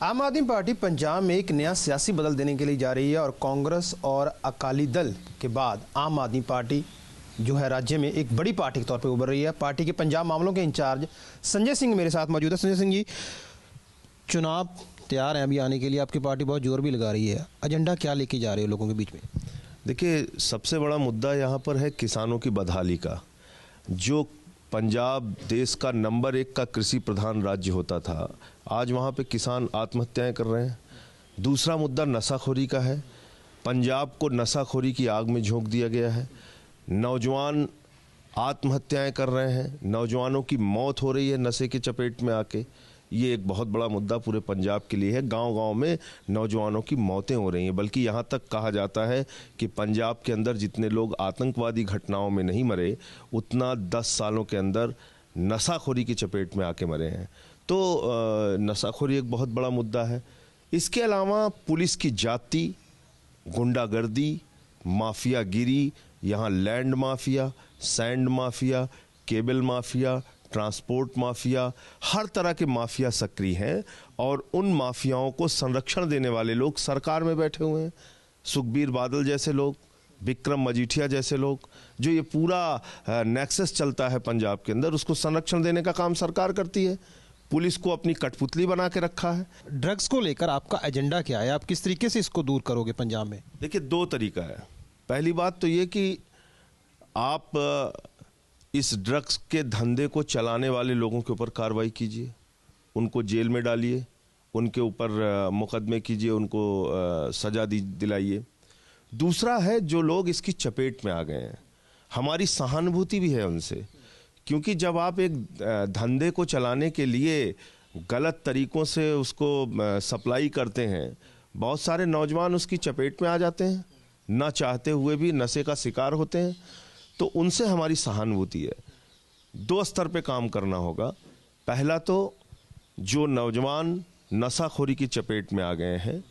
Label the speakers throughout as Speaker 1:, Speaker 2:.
Speaker 1: आम आदमी पार्टी पंजाब में एक नया सियासी बदल देने के लिए जा रही है और कांग्रेस और अकाली दल के बाद आम आदमी पार्टी जो है राज्य में एक बड़ी पार्टी के तौर पर उभर रही है। पार्टी के पंजाब मामलों के इंचार्ज संजय सिंह मेरे साथ मौजूद है। संजय सिंह जी, चुनाव तैयार है अभी आने के लिए, आपकी पार्टी बहुत जोर भी लगा रही है, एजेंडा क्या लेके जा रहे हो लोगों के बीच में?
Speaker 2: देखिए, सबसे बड़ा मुद्दा यहाँ पर है किसानों की बदहाली का। जो पंजाब देश का नंबर 1 का कृषि प्रधान राज्य होता था, आज वहाँ पे किसान आत्महत्याएं कर रहे हैं। दूसरा मुद्दा नशाखोरी का है। पंजाब को नशाखोरी की आग में झोंक दिया गया है। नौजवान आत्महत्याएं कर रहे हैं, नौजवानों की मौत हो रही है नशे की चपेट में आके। ये एक बहुत बड़ा मुद्दा पूरे पंजाब के लिए है। गांव-गांव में नौजवानों की मौतें हो रही हैं। बल्कि यहाँ तक कहा जाता है कि पंजाब के अंदर जितने लोग आतंकवादी घटनाओं में नहीं मरे, उतना 10 सालों के अंदर नशाखोरी की चपेट में आके मरे हैं। तो नशाखोरी एक बहुत बड़ा मुद्दा है। इसके अलावा पुलिस की जाति, गुंडागर्दी, माफियागिरी, यहाँ land mafia, sand mafia, cable mafia, transport mafia, हर तरह के माफिया सक्रिय हैं। और उन माफियाओं को संरक्षण देने वाले लोग सरकार में बैठे हुए हैं। सुखबीर बादल जैसे लोग, विक्रम मजीठिया जैसे लोग, जो ये पूरा नेक्सस चलता है पंजाब के अंदर, उसको संरक्षण देने का काम सरकार करती है। पुलिस को अपनी कठपुतली बना के रखा है।
Speaker 1: ड्रग्स को लेकर आपका एजेंडा क्या है? आप किस तरीके से इसको दूर करोगे पंजाब में?
Speaker 2: देखिए, 2 तरीका है। पहली बात तो ये कि आप इस ड्रग्स के धंधे को चलाने वाले लोगों के ऊपर कार्रवाई कीजिए, उनको जेल में डालिए, उनके ऊपर मुकदमे कीजिए, उनको सजा दिलाइए। दूसरा है जो लोग इसकी चपेट में आ गए हैं, हमारी सहानुभूति भी है उनसे। क्योंकि जब आप एक धंधे को चलाने के लिए गलत तरीकों से उसको सप्लाई करते हैं, बहुत सारे नौजवान उसकी चपेट में आ जाते हैं, ना चाहते हुए भी नशे का शिकार होते हैं। तो उनसे हमारी सहानुभूति है। 2 स्तर पे काम करना होगा। पहला तो जो नौजवान नशाखोरी की चपेट में आ गए हैं,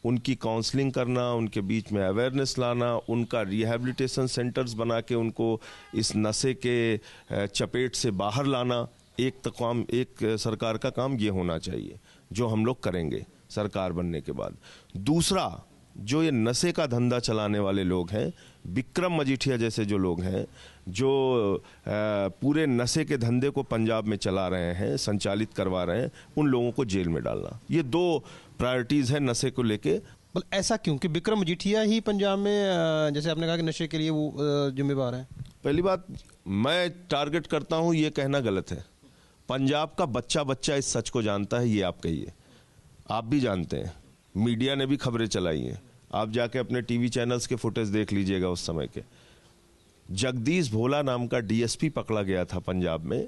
Speaker 2: उनकी काउंसलिंग करना, उनके बीच में अवेयरनेस लाना, उनका रिहैबिलिटेशन सेंटर्स बना के उनको इस नशे के चपेट से बाहर लाना, एक सरकार का काम ये होना चाहिए, जो हम लोग करेंगे सरकार बनने के बाद। दूसरा, जो ये नशे का धंधा चलाने वाले लोग हैं, विक्रम मजीठिया जैसे जो लोग हैं, जो पूरे नशे के धंधे को पंजाब में चला रहे हैं, संचालित करवा रहे हैं, उन लोगों को जेल में डालना। ये 2 प्रायोरिटीज़ हैं नशे को लेके।
Speaker 1: ऐसा क्यों कि विक्रम मजीठिया ही पंजाब में, जैसे आपने कहा कि नशे के लिए वो जिम्मेवार है?
Speaker 2: पहली बात, मैं टारगेट करता हूँ ये कहना गलत है। पंजाब का बच्चा बच्चा इस सच को जानता है, ये आप कहिए। आप भी जानते हैं, मीडिया ने भी खबरें चलाई हैं। आप जाके अपने टीवी चैनल्स के फुटेज देख लीजिएगा। उस समय के जगदीश भोला नाम का डीएसपी पकड़ा गया था पंजाब में।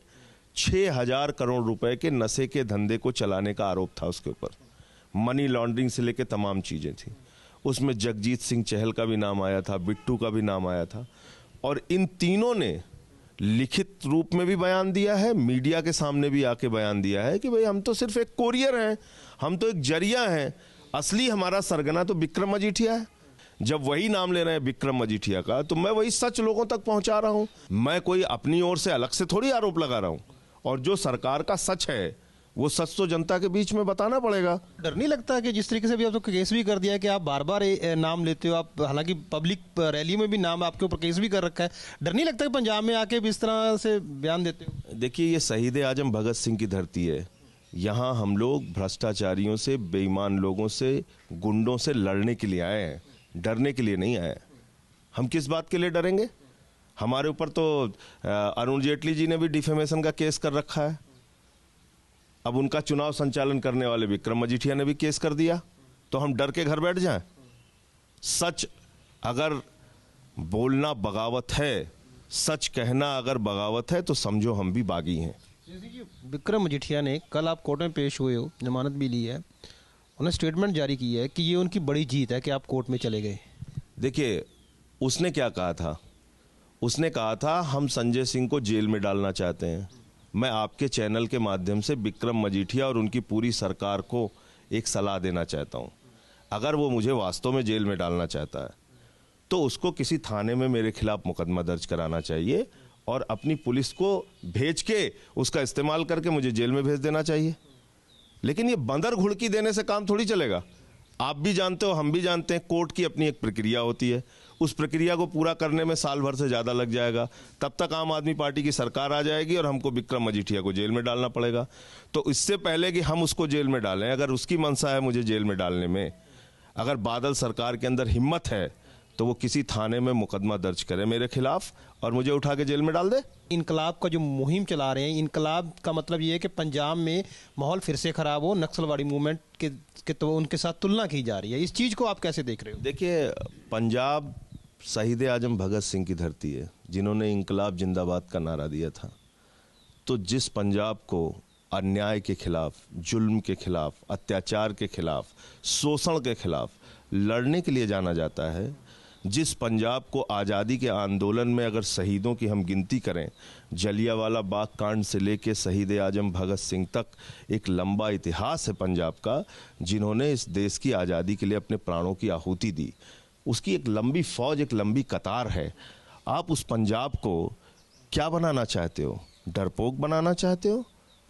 Speaker 2: 6000 करोड़ रुपए के नशे के धंधे को चलाने का आरोप था उसके ऊपर। मनी लॉन्ड्रिंग से लेके तमाम चीज़ें थी उसमें। जगजीत सिंह चहल का भी नाम आया था, बिट्टू का भी नाम आया था। और इन तीनों ने लिखित रूप में भी बयान दिया है, मीडिया के सामने भी आके बयान दिया है कि भाई हम तो सिर्फ एक कोरियर हैं, हम तो एक जरिया हैं, असली हमारा सरगना तो विक्रम मजीठिया है। जब वही नाम ले रहे हैं विक्रम मजीठिया का, तो मैं वही सच लोगों तक पहुंचा रहा हूं। मैं कोई अपनी ओर से अलग से थोड़ी आरोप लगा रहा हूं। और जो सरकार का सच है, वो सच तो जनता के बीच में बताना पड़ेगा।
Speaker 1: डर नहीं लगता कि जिस तरीके से भी आप तो केस भी कर दिया है कि आप बार बार नाम लेते हो, आप हालांकि पब्लिक रैली में भी नाम आपके ऊपर केस भी कर रखा है, डर नहीं लगता कि पंजाब में आके भी इस तरह से बयान देते हो?
Speaker 2: देखिए, ये शहीद आजम भगत सिंह की धरती है। यहाँ हम लोग भ्रष्टाचारियों से, बेईमान लोगों से, गुंडों से लड़ने के लिए आए हैं, डरने के लिए नहीं आए। हम किस बात के लिए डरेंगे? हमारे ऊपर तो अरुण जेटली जी ने भी डिफेमेशन का केस कर रखा है। अब उनका चुनाव संचालन करने वाले विक्रम मजीठिया ने भी केस कर दिया। तो हम डर के घर बैठ जाएं? सच अगर बोलना बगावत है, सच कहना अगर बगावत है, तो समझो हम भी बागी हैं।
Speaker 1: विक्रम मजीठिया ने, कल आप कोर्ट में पेश हुए हो, जमानत भी ली है, उन्होंने स्टेटमेंट जारी की है कि ये उनकी बड़ी जीत है कि आप कोर्ट में चले गए।
Speaker 2: देखिए, उसने क्या कहा था? उसने कहा था हम संजय सिंह को जेल में डालना चाहते हैं। मैं आपके चैनल के माध्यम से विक्रम मजीठिया और उनकी पूरी सरकार को एक सलाह देना चाहता हूं। अगर वो मुझे वास्तव में जेल में डालना चाहता है, तो उसको किसी थाने में मेरे खिलाफ मुकदमा दर्ज कराना चाहिए और अपनी पुलिस को भेज के उसका इस्तेमाल करके मुझे जेल में भेज देना चाहिए। लेकिन ये बंदर घुड़की देने से काम थोड़ी चलेगा। आप भी जानते हो, हम भी जानते हैं, कोर्ट की अपनी एक प्रक्रिया होती है। उस प्रक्रिया को पूरा करने में साल भर से ज़्यादा लग जाएगा। तब तक आम आदमी पार्टी की सरकार आ जाएगी और हमको विक्रम मजीठिया को जेल में डालना पड़ेगा। तो इससे पहले कि हम उसको जेल में डालें, अगर उसकी मंशा है मुझे जेल में डालने में, अगर बादल सरकार के अंदर हिम्मत है तो वो किसी थाने में मुकदमा दर्ज करे मेरे खिलाफ और मुझे उठा के जेल में डाल दे।
Speaker 1: इनकलाब का जो मुहिम चला रहे हैं, इनकलाब का मतलब ये है कि पंजाब में माहौल फिर से खराब हो, नक्सलवादी मूवमेंट के तो उनके साथ तुलना की जा रही है। इस चीज़ को आप कैसे देख रहे हो?
Speaker 2: देखिए, पंजाब शहीद आजम भगत सिंह की धरती है, जिन्होंने इनकलाब जिंदाबाद का नारा दिया था। तो जिस पंजाब को अन्याय के खिलाफ, जुल्म के खिलाफ, अत्याचार के खिलाफ, शोषण के खिलाफ लड़ने के लिए जाना जाता है, जिस पंजाब को आज़ादी के आंदोलन में अगर शहीदों की हम गिनती करें, जलियांवाला बाग कांड से लेकर शहीद आजम भगत सिंह तक एक लंबा इतिहास है पंजाब का, जिन्होंने इस देश की आज़ादी के लिए अपने प्राणों की आहुति दी। उसकी एक लंबी फौज, एक लंबी कतार है। आप उस पंजाब को क्या बनाना चाहते हो? डरपोक बनाना चाहते हो?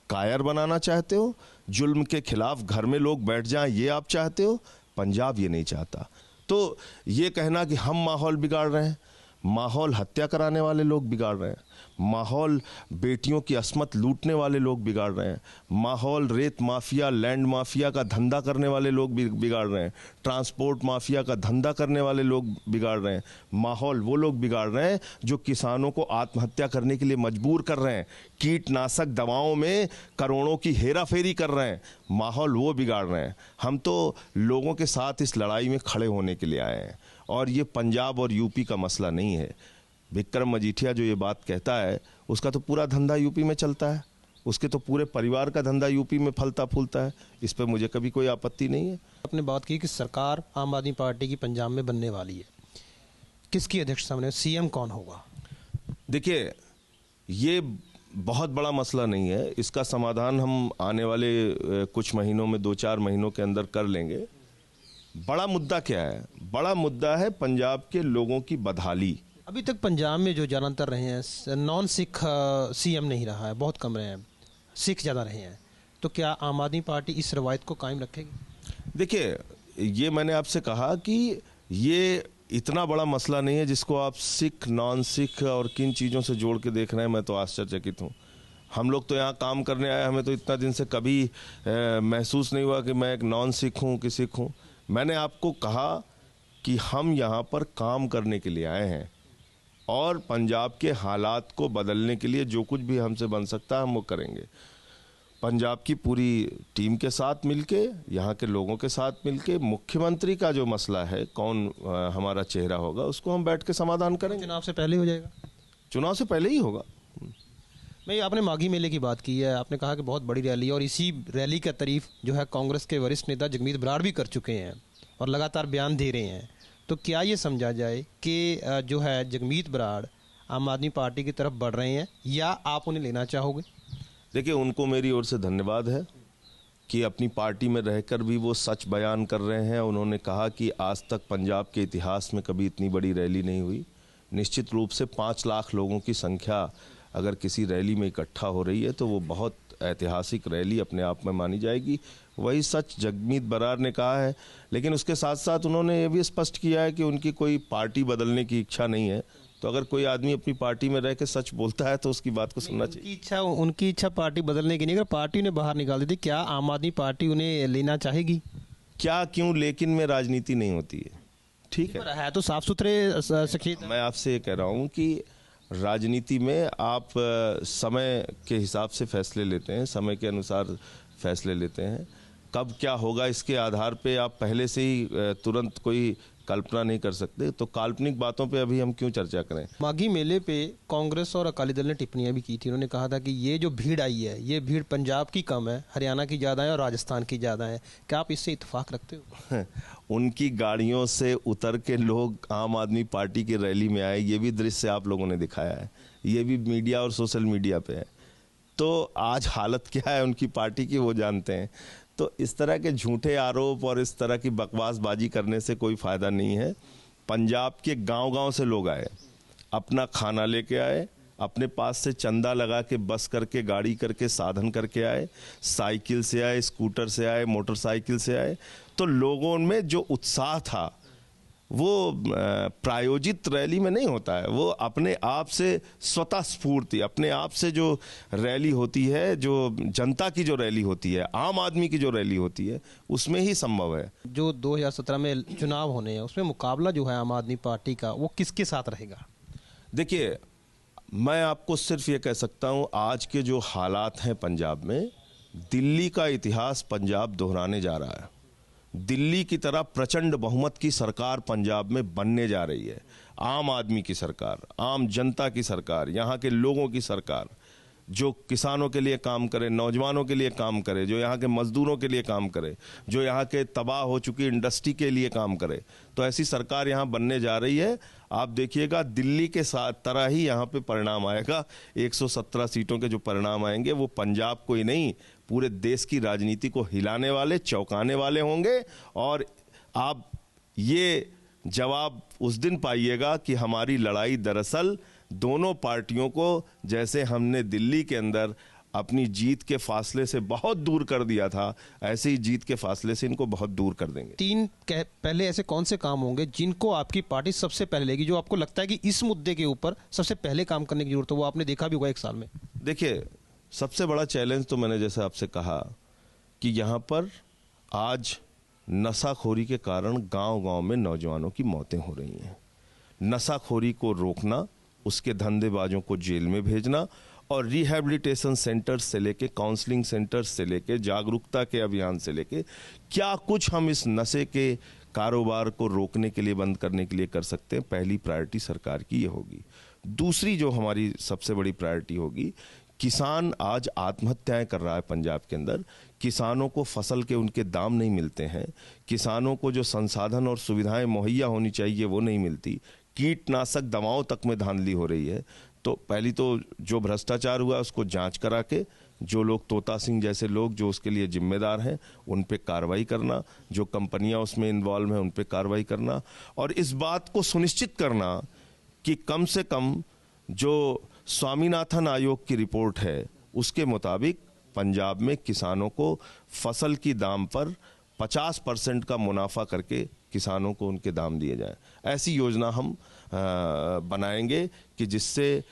Speaker 2: कायर बनाना चाहते हो? जुल्म के खिलाफ घर में लोग बैठ जाएं, ये आप चाहते हो? पंजाब ये नहीं चाहता। तो ये कहना कि हम माहौल बिगाड़ रहे हैं, माहौल हत्या कराने वाले लोग बिगाड़ रहे हैं, माहौल बेटियों की अस्मत लूटने वाले लोग बिगाड़ रहे हैं, माहौल रेत माफिया, लैंड माफिया का धंधा करने वाले लोग बिगाड़ रहे हैं, ट्रांसपोर्ट माफिया का धंधा करने वाले लोग बिगाड़ रहे हैं, माहौल वो लोग बिगाड़ रहे हैं जो किसानों को आत्महत्या करने के लिए मजबूर कर रहे हैं, कीटनाशक दवाओं में करोड़ों की हेराफेरी कर रहे हैं, माहौल वो बिगाड़ रहे हैं। हम तो लोगों के साथ इस लड़ाई में खड़े होने के लिए आए हैं और ये पंजाब और यूपी का मसला नहीं है। विक्रम मजीठिया जो ये बात कहता है, उसका तो पूरा धंधा यूपी में चलता है, उसके तो पूरे परिवार का धंधा यूपी में फलता फूलता है। इस पर मुझे कभी कोई आपत्ति नहीं है।
Speaker 1: आपने बात की कि सरकार आम आदमी पार्टी की पंजाब में बनने वाली है, किसकी अध्यक्षता में, सीएम कौन होगा?
Speaker 2: देखिए, ये बहुत बड़ा मसला नहीं है, इसका समाधान हम आने वाले कुछ महीनों में, 2-4 महीनों के अंदर कर लेंगे। बड़ा मुद्दा क्या है? बड़ा मुद्दा है पंजाब के लोगों की बदहाली।
Speaker 1: अभी तक पंजाब में जो ज़्यादातर रहे हैं नॉन सिख सीएम नहीं रहा है, बहुत कम रहे हैं, सिख ज़्यादा रहे हैं। तो क्या आम आदमी पार्टी इस रवायत को कायम रखेगी?
Speaker 2: देखिए, ये मैंने आपसे कहा कि ये इतना बड़ा मसला नहीं है जिसको आप सिख, नॉन सिख और किन चीज़ों से जोड़ के देख रहे हैं। मैं तो आश्चर्यचकित हूँ। हम लोग तो यहाँ काम करने आए, हमें तो इतना दिन से कभी महसूस नहीं हुआ कि मैं एक नॉन सिख हूँ कि सिख हूँ। मैंने आपको कहा कि हम यहाँ पर काम करने के लिए आए हैं और पंजाब के हालात को बदलने के लिए जो कुछ भी हमसे बन सकता है हम वो करेंगे। पंजाब की पूरी टीम के साथ मिलके, यहाँ के लोगों के साथ मिलके, मुख्यमंत्री का जो मसला है, कौन हमारा चेहरा होगा, उसको हम बैठ के समाधान करेंगे।
Speaker 1: चुनाव से पहले हो जाएगा?
Speaker 2: चुनाव से पहले ही होगा।
Speaker 1: भाई, आपने माघी मेले की बात की है, आपने कहा कि बहुत बड़ी रैली, और इसी रैली का तारीफ जो है कांग्रेस के वरिष्ठ नेता जगमीत बराड़ भी कर चुके हैं और लगातार बयान दे रहे हैं। तो क्या ये समझा जाए कि जो है जगमीत बराड़ आम आदमी पार्टी की तरफ बढ़ रहे हैं या आप उन्हें लेना चाहोगे?
Speaker 2: देखिए, उनको मेरी ओर से धन्यवाद है कि अपनी पार्टी में रहकर भी वो सच बयान कर रहे हैं। उन्होंने कहा कि आज तक पंजाब के इतिहास में कभी इतनी बड़ी रैली नहीं हुई। निश्चित रूप से 5 लाख लोगों की संख्या अगर किसी रैली में इकट्ठा हो रही है तो वो बहुत ऐतिहासिक रैली अपने आप में मानी जाएगी। वही सच जगमीत बराड़ ने कहा है, लेकिन उसके साथ साथ उन्होंने ये भी स्पष्ट किया है कि उनकी कोई पार्टी बदलने की इच्छा नहीं है। तो अगर कोई आदमी अपनी पार्टी में रह के सच बोलता है तो उसकी बात को सुनना चाहिए।
Speaker 1: उनकी इच्छा पार्टी बदलने की नहीं, अगर पार्टी ने बाहर निकाल दी थी, क्या आम आदमी पार्टी उन्हें लेना चाहेगी?
Speaker 2: क्या, क्यों, लेकिन में राजनीति नहीं होती है। ठीक
Speaker 1: है तो साफ सुथरे शख्सियत।
Speaker 2: मैं आपसे ये कह रहा हूँ कि राजनीति में आप समय के हिसाब से फैसले लेते हैं, समय के अनुसार फैसले लेते हैं। कब क्या होगा इसके आधार पे आप पहले से ही तुरंत कोई कल्पना नहीं कर सकते। तो काल्पनिक बातों पे अभी हम क्यों चर्चा करें।
Speaker 1: माघी मेले पे कांग्रेस और अकाली दल ने टिप्पणियां भी की थी। उन्होंने कहा था कि ये जो भीड़ आई है, ये भीड़ पंजाब की कम है, हरियाणा की ज़्यादा है और राजस्थान की ज़्यादा है। क्या आप इससे इत्तेफाक रखते हो?
Speaker 2: उनकी गाड़ियों से उतर के लोग आम आदमी पार्टी की रैली में आए, ये भी दृश्य आप लोगों ने दिखाया है, ये भी मीडिया और सोशल मीडिया पे है। तो आज हालत क्या है उनकी पार्टी की वो जानते हैं। तो इस तरह के झूठे आरोप और इस तरह की बकवासबाजी करने से कोई फ़ायदा नहीं है। पंजाब के गांव-गांव से लोग आए, अपना खाना लेके आए, अपने पास से चंदा लगा के बस करके, गाड़ी करके, साधन करके आए, साइकिल से आए, स्कूटर से आए, मोटरसाइकिल से आए। तो लोगों में जो उत्साह था वो प्रायोजित रैली में नहीं होता है, वो अपने आप से स्वतः स्फूर्ति, अपने आप से जो रैली होती है, जो जनता की जो रैली होती है, आम आदमी की जो रैली होती है, उसमें ही संभव है।
Speaker 1: जो 2017 में चुनाव होने हैं उसमें मुकाबला जो है आम आदमी पार्टी का वो किसके साथ रहेगा?
Speaker 2: देखिए, मैं आपको सिर्फ ये कह सकता हूं, आज के जो हालात हैं पंजाब में, दिल्ली का इतिहास पंजाब दोहराने जा रहा है। दिल्ली की तरह प्रचंड बहुमत की सरकार पंजाब में बनने जा रही है। आम आदमी की सरकार, आम जनता की सरकार, यहाँ के लोगों की सरकार, जो किसानों के लिए काम करे, नौजवानों के लिए काम करे, जो यहाँ के मजदूरों के लिए काम करे, जो यहाँ के तबाह हो चुकी इंडस्ट्री के लिए काम करे। तो ऐसी सरकार यहाँ बनने जा रही है। आप देखिएगा, दिल्ली के साथ तरह ही यहाँ पे परिणाम आएगा। 117 सीटों के जो परिणाम आएंगे वो पंजाब को ही नहीं, पूरे देश की राजनीति को हिलाने वाले, चौंकाने वाले होंगे। और आप ये जवाब उस दिन पाइएगा कि हमारी लड़ाई दरअसल दोनों पार्टियों को, जैसे हमने दिल्ली के अंदर अपनी जीत के फासले से बहुत दूर कर दिया था, ऐसे ही जीत के फासले से इनको बहुत दूर कर देंगे।
Speaker 1: पहले ऐसे कौन से काम होंगे जिनको आपकी पार्टी सबसे पहले लेगी, जो आपको लगता है कि इस मुद्दे के ऊपर सबसे पहले काम करने की जरूरत है? वो आपने देखा भी होगा 1 साल में।
Speaker 2: देखिए, सबसे बड़ा चैलेंज तो मैंने जैसे आपसे कहा कि यहाँ पर आज नशाखोरी के कारण गांव-गांव में नौजवानों की मौतें हो रही हैं। नशाखोरी को रोकना, उसके धंधेबाजों को जेल में भेजना और रिहैबिलिटेशन सेंटर्स से लेके, काउंसलिंग सेंटर्स से लेके, जागरूकता के अभियान से लेके, क्या कुछ हम इस नशे के कारोबार को रोकने के लिए, बंद करने के लिए कर सकते हैं, पहली प्रायोरिटी सरकार की ये होगी। दूसरी जो हमारी सबसे बड़ी प्रायोरिटी होगी, किसान आज आत्महत्याएं कर रहा है पंजाब के अंदर। किसानों को फसल के उनके दाम नहीं मिलते हैं, किसानों को जो संसाधन और सुविधाएं मुहैया होनी चाहिए वो नहीं मिलती, कीटनाशक दवाओं तक में धांधली हो रही है। तो पहली तो जो भ्रष्टाचार हुआ उसको जांच करा के, जो लोग, तोता सिंह जैसे लोग जो उसके लिए जिम्मेदार हैं, उन पे कार्रवाई करना, जो कंपनियां उसमें इन्वॉल्व हैं उन पे कार्रवाई करना, और इस बात को सुनिश्चित करना कि कम से कम जो स्वामीनाथन आयोग की रिपोर्ट है उसके मुताबिक पंजाब में किसानों को फसल की दाम पर 50% का मुनाफा करके किसानों को उनके दाम दिए जाएं। ऐसी योजना हम बनाएंगे कि जिससे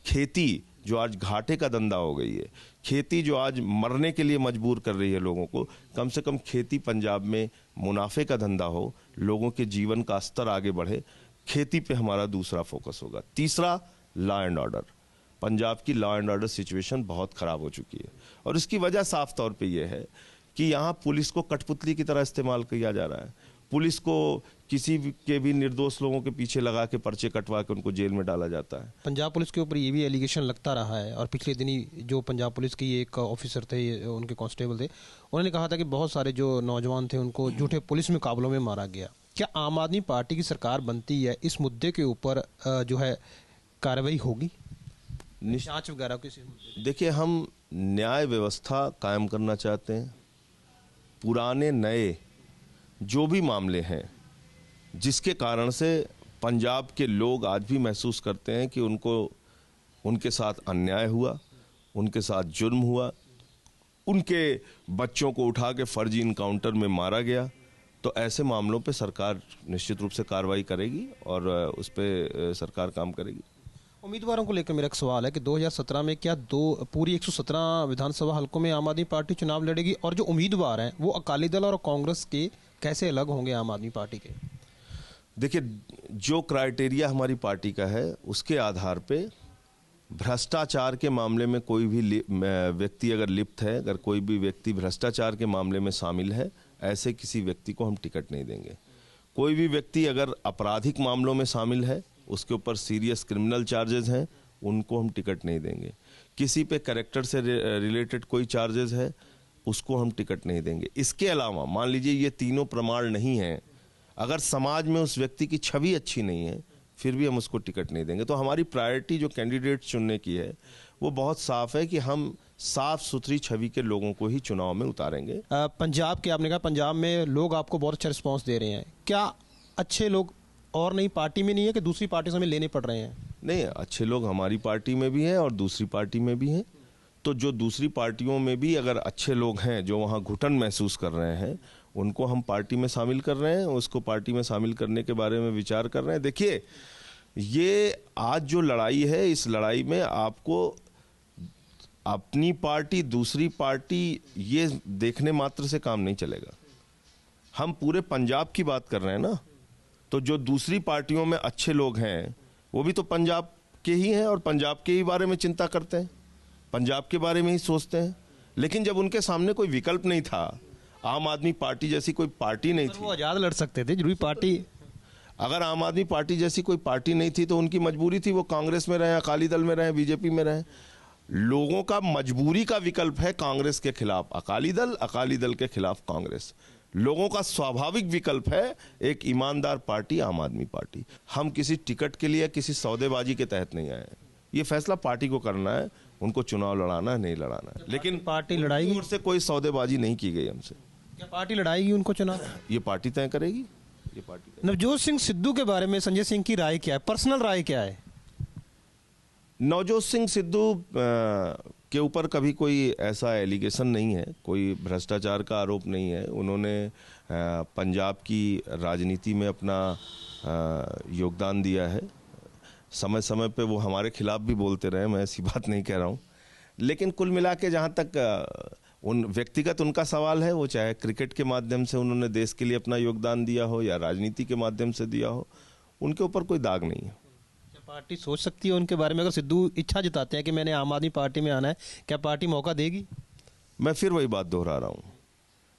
Speaker 2: खेती जो आज घाटे का धंधा हो गई है, खेती जो आज मरने के लिए मजबूर कर रही है लोगों को, कम से कम खेती पंजाब में मुनाफे का धंधा हो, लोगों के जीवन का स्तर आगे बढ़े। खेती पे हमारा दूसरा फोकस होगा। तीसरा, लॉ एंड ऑर्डर। पंजाब की लॉ एंड ऑर्डर सिचुएशन बहुत खराब हो चुकी है और इसकी वजह साफ तौर पे ये है कि यहाँ पुलिस को कठपुतली की तरह इस्तेमाल किया जा रहा है। पुलिस को किसी के भी निर्दोष लोगों के पीछे लगा के पर्चे कटवा के उनको जेल में डाला जाता है।
Speaker 1: पंजाब पुलिस के ऊपर ये भी एलिगेशन लगता रहा है और पिछले दिन ही जो पंजाब पुलिस की एक ऑफिसर थे, उनके कांस्टेबल थे, उन्होंने कहा था कि बहुत सारे जो नौजवान थे उनको झूठे पुलिस मुकाबलों में मारा गया। क्या आम आदमी पार्टी की सरकार बनती है, इस मुद्दे के ऊपर जो है कार्रवाई होगी, जांच वगैरह की?
Speaker 2: देखिए, हम न्याय व्यवस्था कायम करना चाहते हैं। पुराने नए जो भी मामले हैं जिसके कारण से पंजाब के लोग आज भी महसूस करते हैं कि उनके साथ अन्याय हुआ, उनके साथ जुर्म हुआ, उनके बच्चों को उठा के फर्जी इनकाउंटर में मारा गया, तो ऐसे मामलों पे सरकार निश्चित रूप से कार्रवाई करेगी और उस पर सरकार काम करेगी।
Speaker 1: उम्मीदवारों को लेकर मेरा एक सवाल है कि 2017 में क्या पूरी 117 विधानसभा हलकों में आम आदमी पार्टी चुनाव लड़ेगी, और जो उम्मीदवार हैं वो अकाली दल और कांग्रेस के कैसे अलग होंगे आम आदमी पार्टी के?
Speaker 2: देखिए, जो क्राइटेरिया हमारी पार्टी का है उसके आधार पे भ्रष्टाचार के मामले में कोई भी व्यक्ति अगर लिप्त है, अगर कोई भी व्यक्ति भ्रष्टाचार के मामले में शामिल है, ऐसे किसी व्यक्ति को हम टिकट नहीं देंगे। कोई भी व्यक्ति अगर आपराधिक मामलों में शामिल है, उसके ऊपर सीरियस क्रिमिनल चार्जेस हैं, उनको हम टिकट नहीं देंगे। किसी पे कैरेक्टर से रिलेटेड कोई चार्जेस है, उसको हम टिकट नहीं देंगे। इसके अलावा मान लीजिए ये तीनों प्रमाण नहीं हैं, अगर समाज में उस व्यक्ति की छवि अच्छी नहीं है, फिर भी हम उसको टिकट नहीं देंगे। तो हमारी प्रायोरिटी जो कैंडिडेट चुनने की है वो बहुत साफ है कि हम साफ सुथरी छवि के लोगों को ही चुनाव में उतारेंगे।
Speaker 1: पंजाब के, आपने कहा पंजाब में लोग आपको बहुत अच्छा रिस्पॉन्स दे रहे हैं, क्या अच्छे लोग और नई पार्टी में नहीं है कि दूसरी पार्टी से हमें लेने पड़ रहे हैं?
Speaker 2: नहीं, अच्छे लोग हमारी पार्टी में भी हैं और दूसरी पार्टी में भी हैं। तो जो दूसरी पार्टियों में भी अगर अच्छे लोग हैं जो वहाँ घुटन महसूस कर रहे हैं, उनको हम पार्टी में शामिल कर रहे हैं, उसको पार्टी में शामिल करने के बारे में विचार कर रहे हैं। देखिए, ये आज जो लड़ाई है, इस लड़ाई में आपको अपनी पार्टी दूसरी पार्टी ये देखने मात्र से काम नहीं चलेगा। हम पूरे पंजाब की बात कर रहे हैं ना, तो जो दूसरी पार्टियों में अच्छे लोग हैं वो भी तो पंजाब के ही हैं और पंजाब के ही बारे में चिंता करते हैं, पंजाब के बारे में ही सोचते हैं। लेकिन जब उनके सामने कोई विकल्प नहीं था, आम आदमी पार्टी जैसी कोई पार्टी नहीं थी,
Speaker 1: वो आज़ाद लड़ सकते थे जरूरी पार्टी।
Speaker 2: अगर आम आदमी पार्टी जैसी कोई पार्टी नहीं थी तो उनकी मजबूरी थी वो कांग्रेस में रहे, अकाली दल में रहे, बीजेपी में रहे। लोगों का मजबूरी का विकल्प है कांग्रेस के खिलाफ अकाली दल के खिलाफ कांग्रेस। लोगों का स्वाभाविक विकल्प है एक ईमानदार पार्टी आम आदमी पार्टी। हम किसी टिकट के लिए किसी सौदेबाजी के तहत नहीं आए हैं। ये फैसला पार्टी को करना है, उनको चुनाव लड़ाना है नहीं लड़ाना है। लेकिन
Speaker 1: पार्टी लड़ाएगी,
Speaker 2: ओर से कोई सौदेबाजी नहीं की गई हमसे।
Speaker 1: क्या पार्टी लड़ाएगी उनको चुनाव?
Speaker 2: ये पार्टी तय करेगी, ये पार्टी तय।
Speaker 1: नवजोत सिंह सिद्धू के बारे में संजय सिंह की राय क्या है, पर्सनल राय क्या है?
Speaker 2: नवजोत सिंह सिद्धू के ऊपर कभी कोई ऐसा एलिगेशन नहीं है, कोई भ्रष्टाचार का आरोप नहीं है। उन्होंने पंजाब की राजनीति में अपना योगदान दिया है। समय समय पे वो हमारे खिलाफ भी बोलते रहे, मैं ऐसी बात नहीं कह रहा हूँ। लेकिन कुल मिला के जहाँ तक उन व्यक्तिगत उनका सवाल है, वो चाहे क्रिकेट के माध्यम से उन्होंने देश के लिए अपना योगदान दिया हो या राजनीति के माध्यम से दिया हो, उनके ऊपर कोई दाग नहीं है।
Speaker 1: पार्टी सोच सकती है उनके बारे में, अगर सिद्धू इच्छा जताते हैं कि मैंने आम आदमी पार्टी में आना है, क्या पार्टी मौका देगी?
Speaker 2: मैं फिर वही बात दोहरा रहा हूँ,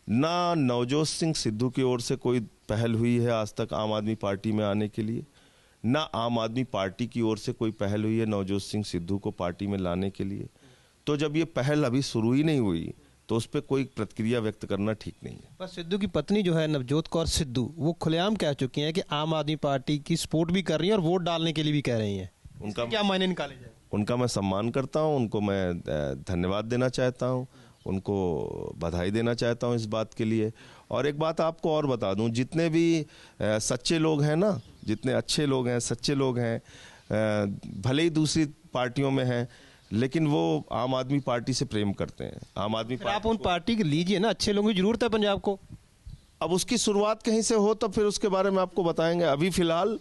Speaker 2: ना नवजोत सिंह सिद्धू की ओर से कोई पहल हुई है आज तक आम आदमी पार्टी में आने के लिए, ना आम आदमी पार्टी की ओर से कोई पहल हुई है नवजोत सिंह सिद्धू को पार्टी में लाने के लिए। तो जब ये पहल अभी शुरू ही नहीं हुई तो उस पर कोई प्रतिक्रिया व्यक्त करना ठीक नहीं है।
Speaker 1: पर सिद्धू की पत्नी जो है नवजोत कौर सिद्धू, वो खुलेआम कह चुकी हैं कि आम आदमी पार्टी की सपोर्ट भी कर रही हैं और वोट डालने के लिए भी कह रही हैं। उनका क्या मायने निकाले जाए?
Speaker 2: उनका मैं सम्मान करता हूं, उनको मैं धन्यवाद देना चाहता हूं, उनको बधाई देना चाहता हूं इस बात के लिए। और एक बात आपको और बता दूं, जितने भी सच्चे लोग हैं ना, जितने अच्छे लोग हैं, सच्चे लोग हैं, भले ही दूसरी पार्टियों में हैं, लेकिन वो आम आदमी पार्टी से प्रेम करते हैं। आम आदमी पार्टी,
Speaker 1: आप उन पार्टी के लीजिए ना, अच्छे लोगों की जरूरत है पंजाब को।
Speaker 2: अब उसकी शुरुआत कहीं से हो तब फिर उसके बारे में आपको बताएंगे। अभी फिलहाल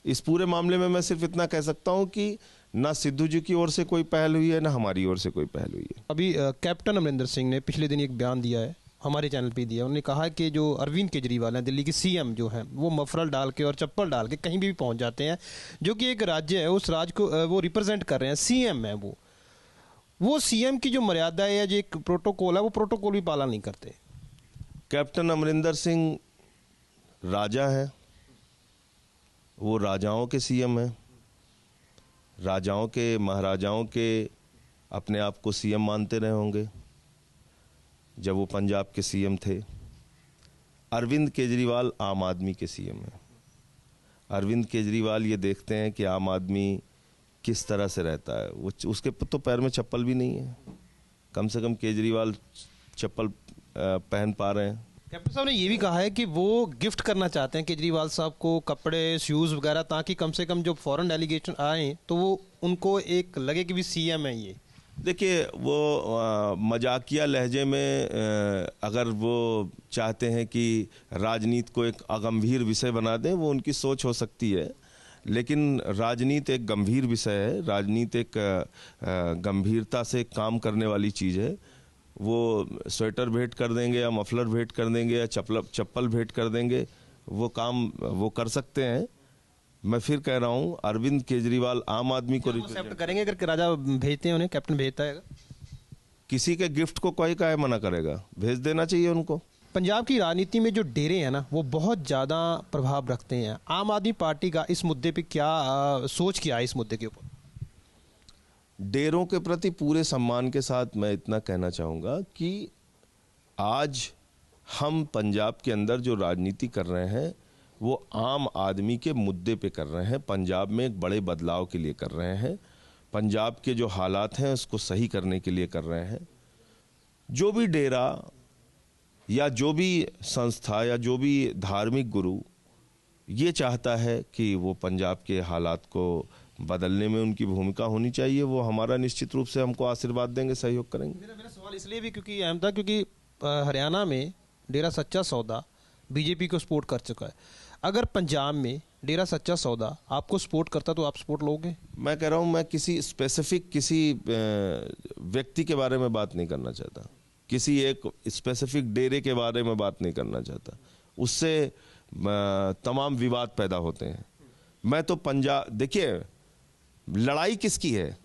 Speaker 2: इस पूरे मामले में मैं सिर्फ इतना कह सकता हूं कि ना सिद्धू जी की ओर से कोई पहल हुई है, ना हमारी ओर से कोई पहल हुई है।
Speaker 1: अभी कैप्टन अमरिंदर सिंह ने पिछले दिन एक बयान दिया है, हमारे चैनल पे दिया। उन्होंने कहा कि जो अरविंद केजरीवाल हैं, दिल्ली के सीएम जो हैं, वो मफरल डाल के और चप्पल डाल के कहीं भी पहुंच जाते हैं, जो कि एक राज्य है, उस राज्य को वो रिप्रेजेंट कर रहे हैं, सीएम है वो सीएम की जो मर्यादा है या जो एक प्रोटोकॉल है, वो प्रोटोकॉल भी पालन नहीं करते।
Speaker 2: कैप्टन अमरिंदर सिंह राजा है, वो राजाओं के सीएम हैं, राजाओं के महाराजाओं के अपने आप को सीएम मानते रहे होंगे जब वो पंजाब के सीएम थे। अरविंद केजरीवाल आम आदमी के सीएम हैं। अरविंद केजरीवाल ये देखते हैं कि आम आदमी किस तरह से रहता है। वो उसके तो पैर में चप्पल भी नहीं है, कम से कम केजरीवाल चप्पल पहन पा रहे हैं।
Speaker 1: कैप्टन साहब ने ये भी कहा है कि वो गिफ्ट करना चाहते हैं केजरीवाल साहब को कपड़े, शूज़ वगैरह, ताकि कम से कम जो फॉरेन डेलीगेशन आए तो वो उनको एक लगे कि भी सीएम है ये।
Speaker 2: देखिए, वो मजाकिया लहजे में अगर वो चाहते हैं कि राजनीति को एक अगंभीर विषय बना दें, वो उनकी सोच हो सकती है, लेकिन राजनीति एक गंभीर विषय है। राजनीति एक गंभीरता से काम करने वाली चीज़ है। वो स्वेटर भेंट कर देंगे या मफलर भेंट कर देंगे या चप्पल भेंट कर देंगे, वो काम वो कर सकते हैं। मैं फिर कह रहा हूं, अरविंद केजरीवाल आम आदमी को
Speaker 1: एक्सेप्ट करेंगे अगर राजा भेजते हैं उन्हें, कैप्टन भेजता है?
Speaker 2: किसी के गिफ्ट को कोई काहे मना करेगा, भेज देना चाहिए उनको।
Speaker 1: पंजाब की राजनीति में जो डेरे हैं ना, वो बहुत ज़्यादा प्रभाव रखते हैं। आम आदमी पार्टी का इस मुद्दे पे क्या सोच क्या है इस मुद्दे के ऊपर?
Speaker 2: डेरों के प्रति पूरे सम्मान के साथ मैं इतना कहना चाहूँगा कि आज हम पंजाब के अंदर जो राजनीति कर रहे हैं वो आम आदमी के मुद्दे पे कर रहे हैं, पंजाब में एक बड़े बदलाव के लिए कर रहे हैं, पंजाब के जो हालात हैं उसको सही करने के लिए कर रहे हैं। जो भी डेरा या जो भी संस्था या जो भी धार्मिक गुरु ये चाहता है कि वो पंजाब के हालात को बदलने में उनकी भूमिका होनी चाहिए। वो हमारा निश्चित रूप से हमको आशीर्वाद देंगे, सहयोग करेंगे।
Speaker 1: मेरा सवाल इसलिए भी क्योंकि अहम था क्योंकि हरियाणा में डेरा सच्चा सौदा बीजेपी को सपोर्ट कर चुका है। अगर पंजाब में डेरा सच्चा सौदा आपको सपोर्ट करता तो आप सपोर्ट लोगे?
Speaker 2: मैं कह रहा हूँ, मैं किसी स्पेसिफिक किसी व्यक्ति के बारे में बात नहीं करना चाहता, किसी एक स्पेसिफिक डेरे के बारे में बात नहीं करना चाहता। उससे तमाम विवाद पैदा होते हैं। मैं तो पंजाब, देखिए लड़ाई किसकी है?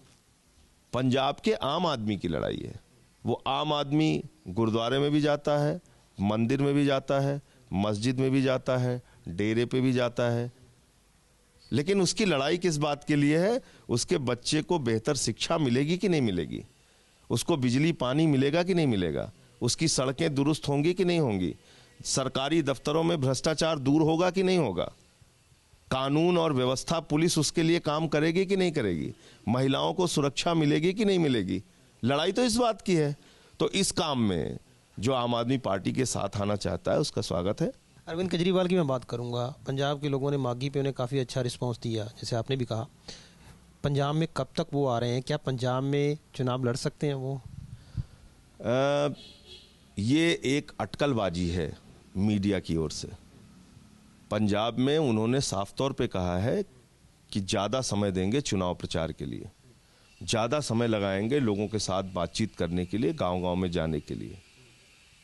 Speaker 2: पंजाब के आम आदमी की लड़ाई है। वो आम आदमी गुरुद्वारे में भी जाता है, मंदिर में भी जाता है, मस्जिद में भी जाता है, डेरे पे भी जाता है, लेकिन उसकी लड़ाई किस बात के लिए है? उसके बच्चे को बेहतर शिक्षा मिलेगी कि नहीं मिलेगी, उसको बिजली पानी मिलेगा कि नहीं मिलेगा, उसकी सड़कें दुरुस्त होंगी कि नहीं होंगी, सरकारी दफ्तरों में भ्रष्टाचार दूर होगा कि नहीं होगा, कानून और व्यवस्था पुलिस उसके लिए काम करेगी कि नहीं करेगी, महिलाओं को सुरक्षा मिलेगी कि नहीं मिलेगी। लड़ाई तो इस बात की है। तो इस काम में जो आम आदमी पार्टी के साथ आना चाहता है उसका स्वागत है।
Speaker 1: अरविंद केजरीवाल की मैं बात करूंगा। पंजाब के लोगों ने मागी पे उन्हें काफ़ी अच्छा रिस्पांस दिया, जैसे आपने भी कहा। पंजाब में कब तक वो आ रहे हैं? क्या पंजाब में चुनाव लड़ सकते हैं वो?
Speaker 2: ये एक अटकलबाजी है मीडिया की ओर से। पंजाब में उन्होंने साफ तौर पे कहा है कि ज़्यादा समय देंगे चुनाव प्रचार के लिए, ज़्यादा समय लगाएंगे लोगों के साथ बातचीत करने के लिए, गांव-गांव में जाने के लिए।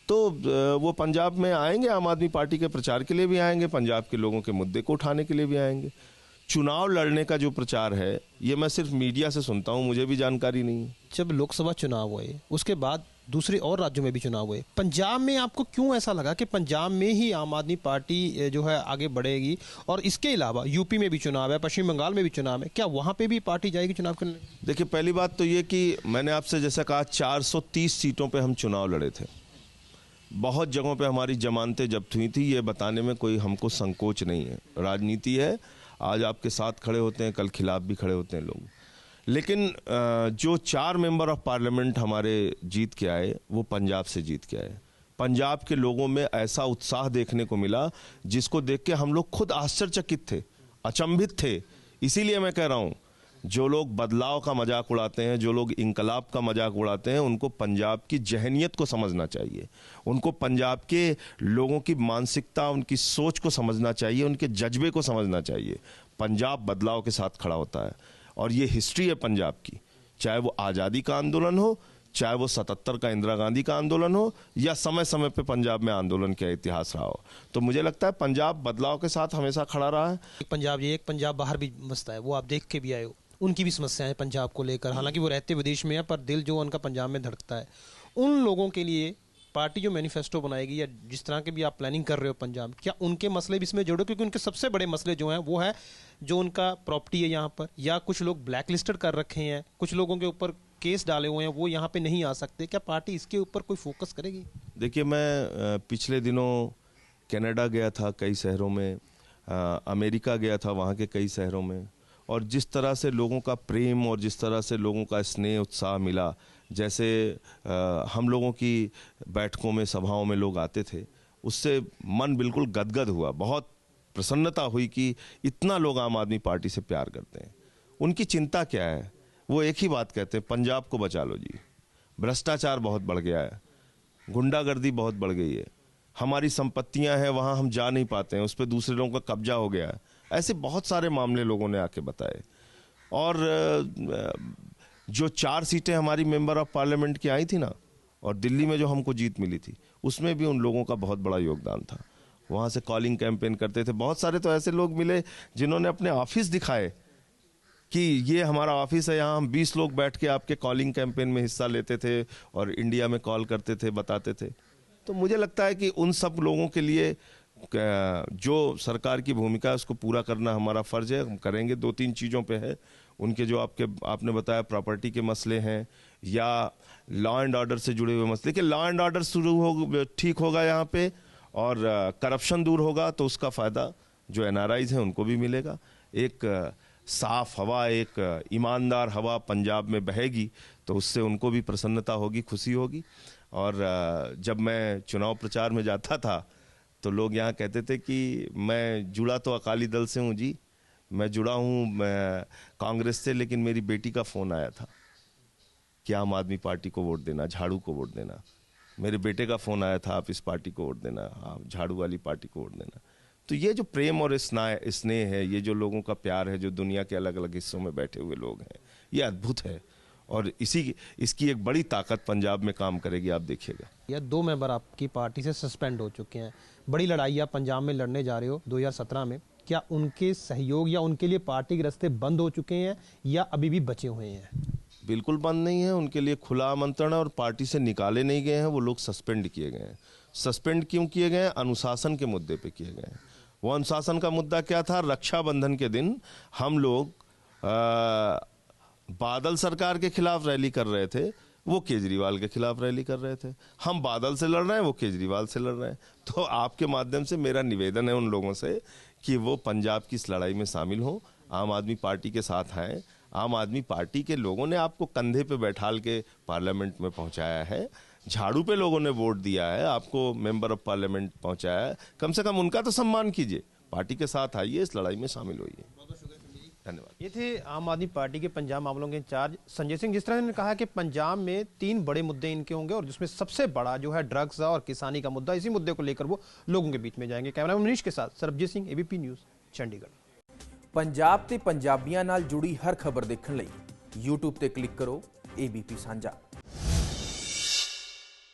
Speaker 2: तो वो पंजाब में आएंगे, आम आदमी पार्टी के प्रचार के लिए भी आएंगे, पंजाब के लोगों के मुद्दे को उठाने के लिए भी आएंगे। चुनाव लड़ने का जो प्रचार है ये मैं सिर्फ मीडिया से सुनता हूँ, मुझे भी जानकारी नहीं है।
Speaker 1: जब लोकसभा चुनाव हुए उसके बाद दूसरे और राज्यों में भी चुनाव हुए, पंजाब में आपको क्यों ऐसा लगा कि पंजाब में ही आम आदमी पार्टी जो है आगे बढ़ेगी? और इसके अलावा यूपी में भी चुनाव है, पश्चिम बंगाल में भी चुनाव है, क्या वहाँ पे भी पार्टी जाएगी चुनाव करने?
Speaker 2: देखिए, पहली बात तो ये कि मैंने आपसे जैसा कहा 430 सीटों पे हम चुनाव लड़े थे। बहुत जगहों पे हमारी जमानतें जब्त हुई थी। ये बताने में कोई हमको संकोच नहीं है। राजनीति है, आज आपके साथ खड़े होते हैं, कल खिलाफ भी खड़े होते हैं लोग। लेकिन जो 4 मेंबर ऑफ पार्लियामेंट हमारे जीत के आए वो पंजाब से जीत के आए। पंजाब के लोगों में ऐसा उत्साह देखने को मिला जिसको देख के हम लोग खुद आश्चर्यचकित थे, अचंभित थे। इसीलिए मैं कह रहा हूँ, जो लोग बदलाव का मजाक उड़ाते हैं, जो लोग इंकलाब का मजाक उड़ाते हैं, उनको पंजाब की जहनियत को समझना चाहिए, उनको पंजाब के लोगों की मानसिकता, उनकी सोच को समझना चाहिए, उनके जज्बे को समझना चाहिए। पंजाब बदलाव के साथ खड़ा होता है और ये हिस्ट्री है पंजाब की। चाहे वो आज़ादी का आंदोलन हो, चाहे वो 77 का इंदिरा गांधी का आंदोलन हो, या समय समय पे पंजाब में आंदोलन का इतिहास रहा हो, तो मुझे लगता है पंजाब बदलाव के साथ हमेशा खड़ा रहा है।
Speaker 1: एक पंजाब बाहर भी बसता है, वो आप देख के भी आए हो, उनकी भी समस्याएं पंजाब को लेकर, हालांकि वो रहते विदेश में है पर दिल जो उनका पंजाब में धड़कता है। उन लोगों के लिए पार्टी जो मैनिफेस्टो बनाएगी या जिस तरह के भी आप प्लानिंग कर रहे हो पंजाब, क्या उनके मसले भी इसमें जोड़ो? क्योंकि उनके सबसे बड़े मसले जो हैं वो है जो उनका प्रॉपर्टी है यहाँ पर, या कुछ लोग ब्लैक लिस्टेड कर रखे हैं, कुछ लोगों के ऊपर केस डाले हुए हैं, वो यहाँ पे नहीं आ सकते। क्या पार्टी इसके ऊपर कोई फोकस करेगी?
Speaker 2: देखिए, मैं पिछले दिनों कनाडा गया था कई शहरों में, अमेरिका गया था वहाँ के कई शहरों में, और जिस तरह से लोगों का प्रेम और जिस तरह से लोगों का स्नेह उत्साह मिला, जैसे हम लोगों की बैठकों में सभाओं में लोग आते थे, उससे मन बिल्कुल गदगद हुआ। बहुत प्रसन्नता हुई कि इतना लोग आम आदमी पार्टी से प्यार करते हैं। उनकी चिंता क्या है? वो एक ही बात कहते हैं, पंजाब को बचा लो जी। भ्रष्टाचार बहुत बढ़ गया है, गुंडागर्दी बहुत बढ़ गई है, हमारी संपत्तियां हैं वहाँ हम जा नहीं पाते हैं, उस पर दूसरे लोगों का कब्जा हो गया है। ऐसे बहुत सारे मामले लोगों ने आके बताए। और जो 4 सीटें हमारी मेंबर ऑफ पार्लियामेंट की आई थी ना, और दिल्ली में जो हमको जीत मिली थी, उसमें भी उन लोगों का बहुत बड़ा योगदान था। वहाँ से कॉलिंग कैंपेन करते थे। बहुत सारे तो ऐसे लोग मिले जिन्होंने अपने ऑफिस दिखाए कि ये हमारा ऑफिस है, यहाँ हम 20 लोग बैठ के आपके कॉलिंग कैंपेन में हिस्सा लेते थे और इंडिया में कॉल करते थे, बताते थे। तो मुझे लगता है कि उन सब लोगों के लिए जो सरकार की भूमिका है उसको पूरा करना हमारा फ़र्ज़ है। हम करेंगे। 2-3 चीज़ों पे है उनके, जो आपने बताया प्रॉपर्टी के मसले हैं या लॉ एंड ऑर्डर से जुड़े हुए मसले। कि लॉ एंड ऑर्डर ठीक होगा यहाँ पे और करप्शन दूर होगा तो उसका फ़ायदा जो एनआरआईज़ हैं उनको भी मिलेगा। एक साफ हवा, एक ईमानदार हवा पंजाब में बहेगी तो उससे उनको भी प्रसन्नता होगी, खुशी होगी। और जब मैं चुनाव प्रचार में जाता था तो लोग यहाँ कहते थे कि मैं जुड़ा तो अकाली दल से हूँ जी, मैं जुड़ा हूँ मैं कांग्रेस से, लेकिन मेरी बेटी का फ़ोन आया था कि आम आदमी पार्टी को वोट देना, झाड़ू को वोट देना। मेरे बेटे का फ़ोन आया था आप इस पार्टी को वोट देना, आप झाड़ू वाली पार्टी को वोट देना। तो ये जो प्रेम और स्नेह है, ये जो लोगों का प्यार है, जो दुनिया के अलग अलग हिस्सों में बैठे हुए लोग हैं, ये अद्भुत है। और इसकी एक बड़ी ताकत पंजाब में काम करेगी, आप देखिएगा।
Speaker 1: या 2 मेंबर आपकी पार्टी से सस्पेंड हो चुके हैं, बड़ी लड़ाई आप पंजाब में लड़ने जा रहे हो 2017 में, क्या उनके सहयोग या उनके लिए पार्टी के रास्ते बंद हो चुके हैं या अभी भी बचे हुए हैं?
Speaker 2: बिल्कुल बंद नहीं है, उनके लिए खुला आमंत्रण है और पार्टी से निकाले नहीं गए हैं, वो लोग सस्पेंड किए गए हैं। सस्पेंड क्यों किए गए हैं? अनुशासन के मुद्दे पे किए गए हैं। वो अनुशासन का मुद्दा क्या था? रक्षाबंधन के दिन हम लोग बादल सरकार के खिलाफ रैली कर रहे थे, वो केजरीवाल के खिलाफ रैली कर रहे थे। हम बादल से लड़ रहे हैं, वो केजरीवाल से लड़ रहे हैं। तो आपके माध्यम से मेरा निवेदन है उन लोगों से कि वो पंजाब की इस लड़ाई में शामिल हों, आम आदमी पार्टी के साथ आए। आम आदमी पार्टी के लोगों ने आपको कंधे पे बैठाल के पार्लियामेंट में पहुंचाया है, झाड़ू पे लोगों ने वोट दिया है, आपको मेंबर ऑफ पार्लियामेंट पहुंचाया है। कम से कम उनका तो सम्मान कीजिए, पार्टी के साथ आइए, इस लड़ाई में शामिल होइए। धन्यवाद।
Speaker 1: ये थे आम आदमी पार्टी के पंजाब मामलों के इंचार्ज संजय सिंह। जिस तरह इन्होंने कहा कि पंजाब में 3 बड़े मुद्दे इनके होंगे और जिसमें सबसे बड़ा जो है ड्रग्स और किसानी का मुद्दा, इसी मुद्दे को लेकर वो लोगों के बीच में जाएंगे। कैमरामैन मनीष के साथ सरबजीत सिंह, एबीपी न्यूज़, चंडीगढ़।
Speaker 3: पंजाब ते पंजाबियां नाल जुड़ी हर खबर देखण लई YouTube ते क्लिक करो ABP साझा।